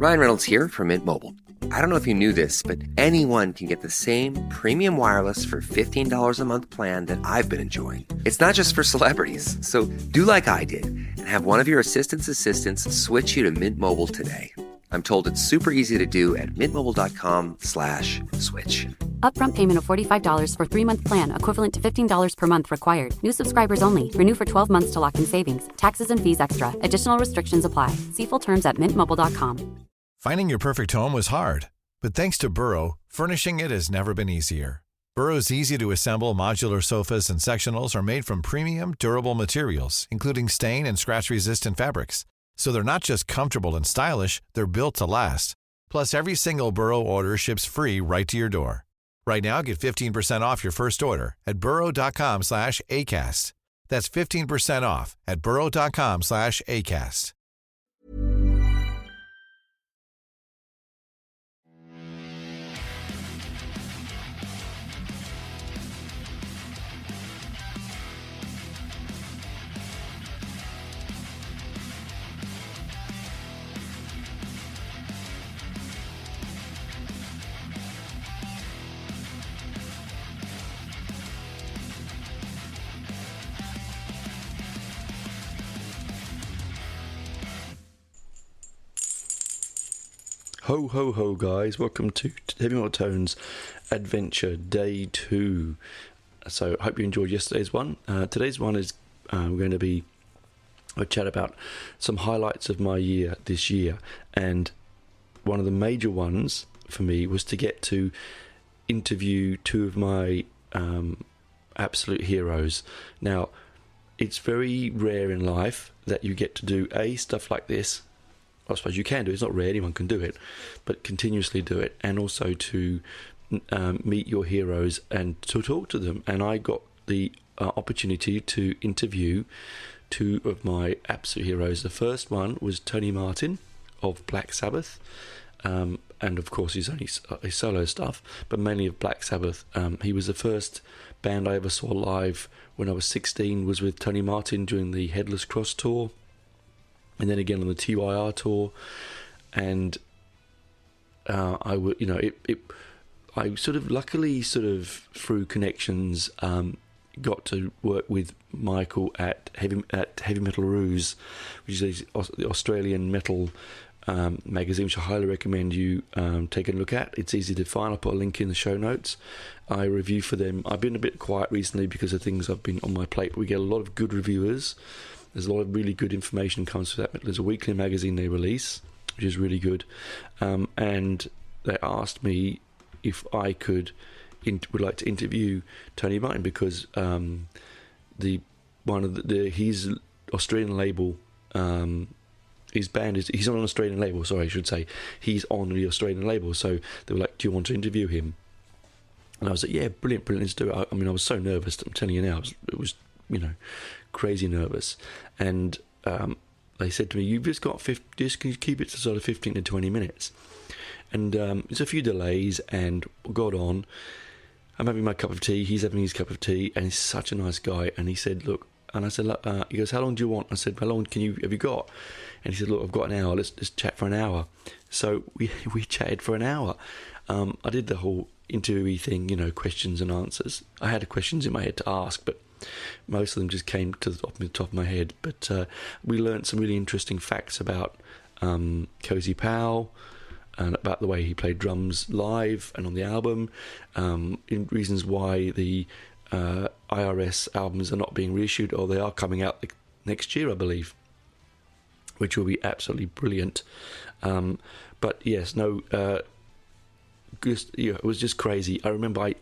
Ryan Reynolds here from Mint Mobile. I don't know if you knew this, but anyone can get the same premium wireless for $15 a month plan that I've been enjoying. It's not just for celebrities. So do like I did and have one of your assistants switch you to Mint Mobile today. I'm told it's super easy to do at mintmobile.com/switch. Upfront payment of $45 for 3-month plan, equivalent to $15 per month required. New subscribers only. Renew for 12 months to lock in savings. Taxes and fees extra. Additional restrictions apply. See full terms at mintmobile.com. Finding your perfect home was hard, but thanks to Burrow, furnishing it has never been easier. Burrow's easy-to-assemble modular sofas and sectionals are made from premium, durable materials, including stain and scratch-resistant fabrics. So they're not just comfortable and stylish, they're built to last. Plus, every single Burrow order ships free right to your door. Right now, get 15% off your first order at burrow.com/ACAST. That's 15% off at burrow.com/ACAST. Ho, ho, ho, guys. Welcome to Heavy Metal Tones Adventure Day 2. So, I hope you enjoyed yesterday's one. Today's one is we're going to be a chat about some highlights of my year this year. And one of the major ones for me was to get to interview two of my absolute heroes. Now, it's very rare in life that you get to do stuff like this. I suppose you can do it. It's not rare, anyone can do it, but continuously do it, and also to meet your heroes and to talk to them. And I got the opportunity to interview two of my absolute heroes. The first one was Tony Martin of Black Sabbath, and of course he's only his solo stuff, but mainly of Black Sabbath. He was the first band I ever saw live when I was 16, was with Tony Martin during the Headless Cross tour, and then again on the TYR tour. And I sort of luckily through connections got to work with Michael at Heavy Metal Ruse, which is the Australian metal magazine, which I highly recommend you take a look at. It's easy to find. I'll put a link in the show notes. I review for them. I've been a bit quiet recently because of things I've been on my plate, but we get a lot of good reviewers. There's a lot of really good information comes from that. There's a weekly magazine they release, which is really good. And they asked me if I would like to interview Tony Martin, because his Australian label, his band he's on an Australian label. Sorry, I should say he's on the Australian label. So they were like, "Do you want to interview him?" And I was like, "Yeah, brilliant, let's do it." I mean, I was so nervous. I'm telling you now, it was crazy nervous. And they said to me, "You've just got can you keep it to sort of 15 to 20 minutes?" And there's a few delays, and got on. I'm having my cup of tea, he's having his cup of tea, and he's such a nice guy. And he said, "Look," and I said, he goes, "How long do you want?" I said, "How long have you got?" And he said, "Look, I've got an hour, let's chat for an hour." So we chatted for an hour. I did the whole interviewee thing, questions and answers. I had questions in my head to ask, but most of them just came to the top of my head. But we learnt some really interesting facts about Cozy Powell, and about the way he played drums live and on the album, in reasons why the IRS albums are not being reissued, or they are coming out next year, I believe, which will be absolutely brilliant. But yes, it was just crazy. I remember I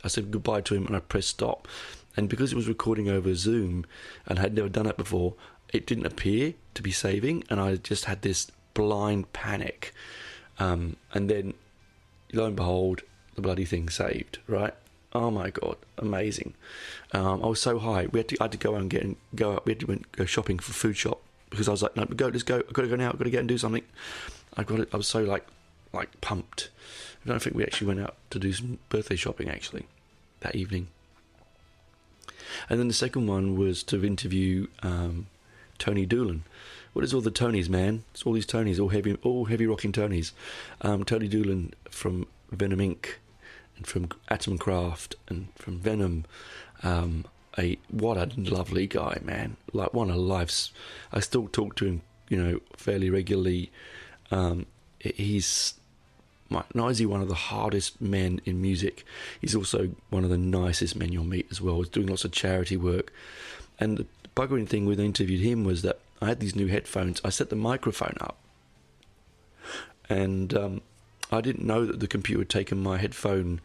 said goodbye to him and I pressed stop. And because it was recording over Zoom and I had never done it before, it didn't appear to be saving, and I just had this blind panic. And then, lo and behold, the bloody thing saved, right? Oh my God, amazing. I was so high. I had to go out and go shopping for food shop, because I was like, "No, let's go. I've got to go now. I've got to get and do something." I was so like pumped. I don't think we actually went out to do some birthday shopping actually that evening. And then the second one was to interview Tony Doolan, what is all the Tonys, man? It's all these Tonys, all heavy rocking Tonys. Tony Doolan from Venom Inc. and from Atomcraft and from Venom. What a lovely guy, man! Like one of life's. I still talk to him, fairly regularly. He's not only one of the hardest men in music, he's also one of the nicest men you'll meet as well. He's doing lots of charity work. And the buggering thing when I interviewed him was that I had these new headphones. I set the microphone up, and I didn't know that the computer had taken my headphone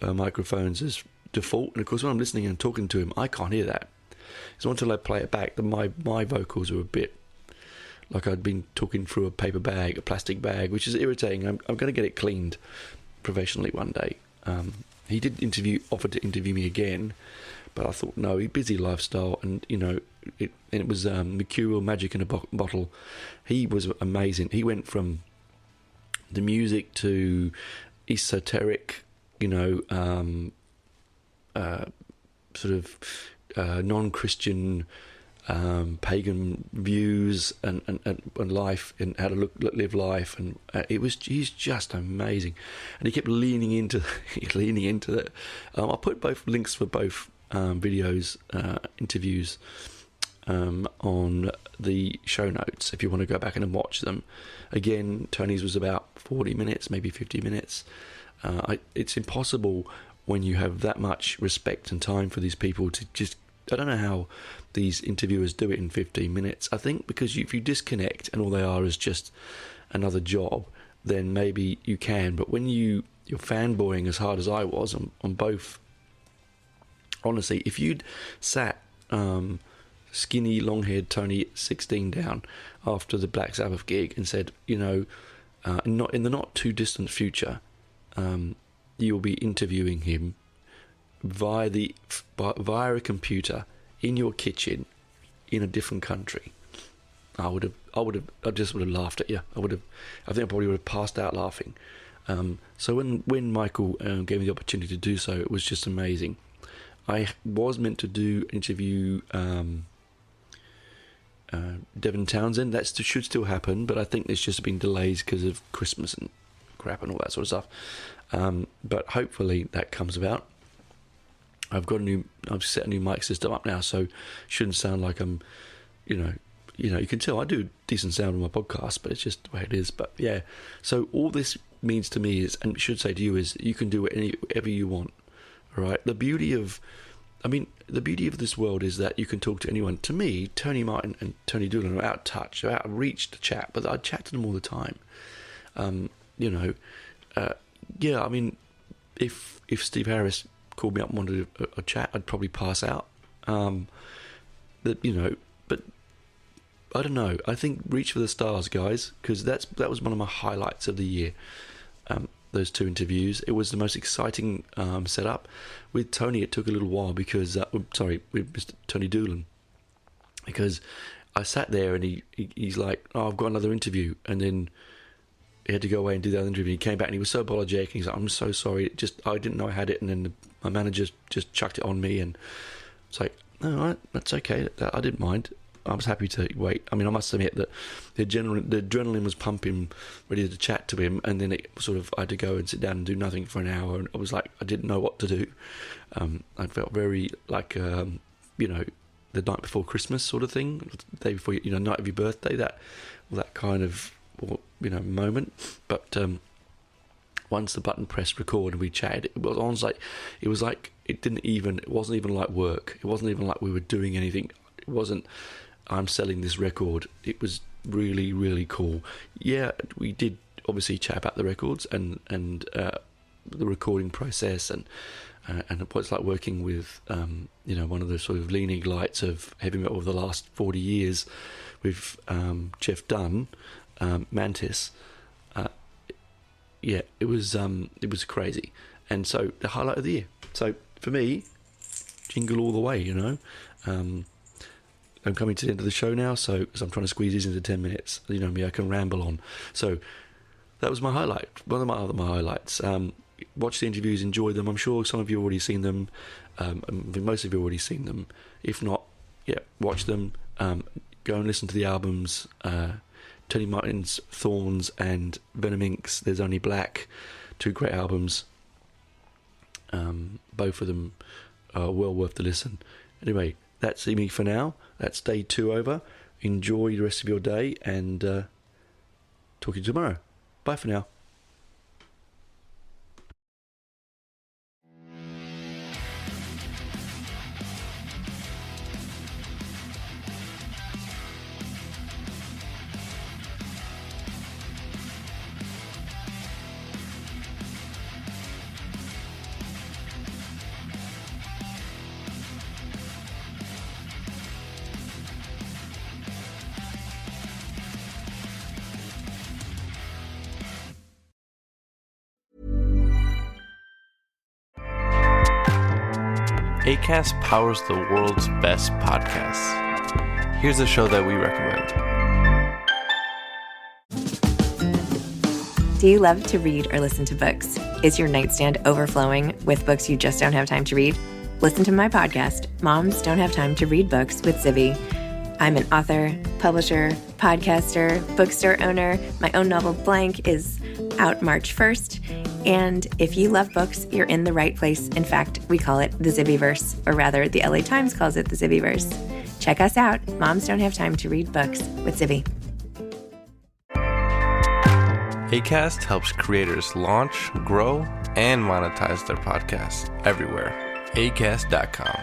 microphones as default. And of course, when I'm listening and talking to him, I can't hear that. So until I play it back, my vocals are a bit like I'd been talking through a plastic bag, which is irritating. I'm going to get it cleaned professionally one day. He did offer to interview me again, but I thought, no, busy lifestyle, and it was Mercurial Magic in a bottle. He was amazing. He went from the music to esoteric, sort of non-Christian, pagan views and life and how to live life, and he's just amazing, and he kept leaning into that. I'll put both links for both videos, interviews on the show notes if you want to go back and watch them. Again, Tony's was about 40 minutes, maybe 50 minutes. It's impossible when you have that much respect and time for these people to just... I don't know how these interviewers do it in 15 minutes. I think because if you disconnect and all they are is just another job, then maybe you can. But when you're fanboying as hard as I was on both... Honestly, if you'd sat skinny, long-haired Tony at 16 down after the Black Sabbath gig and said, not in the not-too-distant future, you'll be interviewing him via a computer in your kitchen in a different country, I just would have laughed at you. I think I probably would have passed out laughing. So when Michael gave me the opportunity to do so, it was just amazing. I was meant to do interview Devin Townsend. That should still happen, but I think there's just been delays because of Christmas and crap and all that sort of stuff. But hopefully that comes about. I've set a new mic system up now, so shouldn't sound like I'm, you can tell I do decent sound on my podcast, but it's just the way it is. But yeah, so all this means to me is, and should say to you, is you can do whatever you want. All right. The beauty of this world is that you can talk to anyone. To me, Tony Martin and Tony Doolan are out of touch, they're out of reach to chat, but I chat to them all the time. If Steve Harris called me up and wanted a chat, I'd probably pass out. But I don't know. I think reach for the stars, guys, because that was one of my highlights of the year. Those two interviews. It was the most exciting setup. With Tony, it took a little while because with Mr. Tony Doolan, because I sat there and he's like, "Oh, I've got another interview," and then he had to go away and do the other interview. He came back and he was so apologetic. He's like, "I'm so sorry. I didn't know I had it," and then my manager just chucked it on me, and it's like, "No, all right, that's okay. I didn't mind. I was happy to wait." I mean, I must admit that the adrenaline was pumping, ready to chat to him, and then I had to go and sit down and do nothing for an hour, and I was like, I didn't know what to do. I felt very like, the night before Christmas sort of thing, the day before, night of your birthday, that kind of, moment. But once the button pressed record and we chatted, it wasn't even like work. It wasn't even like we were doing anything. It wasn't, I'm selling this record. It was really, really cool. Yeah, we did obviously chat about the records and the recording process and what it's like working with one of the sort of leading lights of heavy metal of the last 40 years with Jeff Dunn, Mantis. It was crazy, and so the highlight of the year. So for me, jingle all the way. I'm coming to the end of the show now, so because I'm trying to squeeze these into 10 minutes. You know me, I can ramble on. So that was my highlight. One of my highlights. Watch the interviews, enjoy them. I'm sure some of you have already seen them. Most of you have already seen them. If not, watch them. go and listen to the albums. Tony Martin's Thorns and Venom Inc.'s There's Only Black, 2 great albums. Both of them are well worth the listen. Anyway, that's me for now. That's day 2 over. Enjoy the rest of your day, and talk to you tomorrow. Bye for now. Acast powers the world's best podcasts. Here's a show that we recommend. Do you love to read or listen to books? Is your nightstand overflowing with books you just don't have time to read? Listen to my podcast, Moms Don't Have Time to Read Books with Zibby. I'm an author, publisher, podcaster, bookstore owner. My own novel, Blank, is out March 1st. And if you love books, you're in the right place. In fact, we call it the Zibbyverse, or rather, the LA Times calls it the Zibbyverse. Check us out, Moms Don't Have Time to Read Books with Zibby. Acast helps creators launch, grow, and monetize their podcasts everywhere. Acast.com.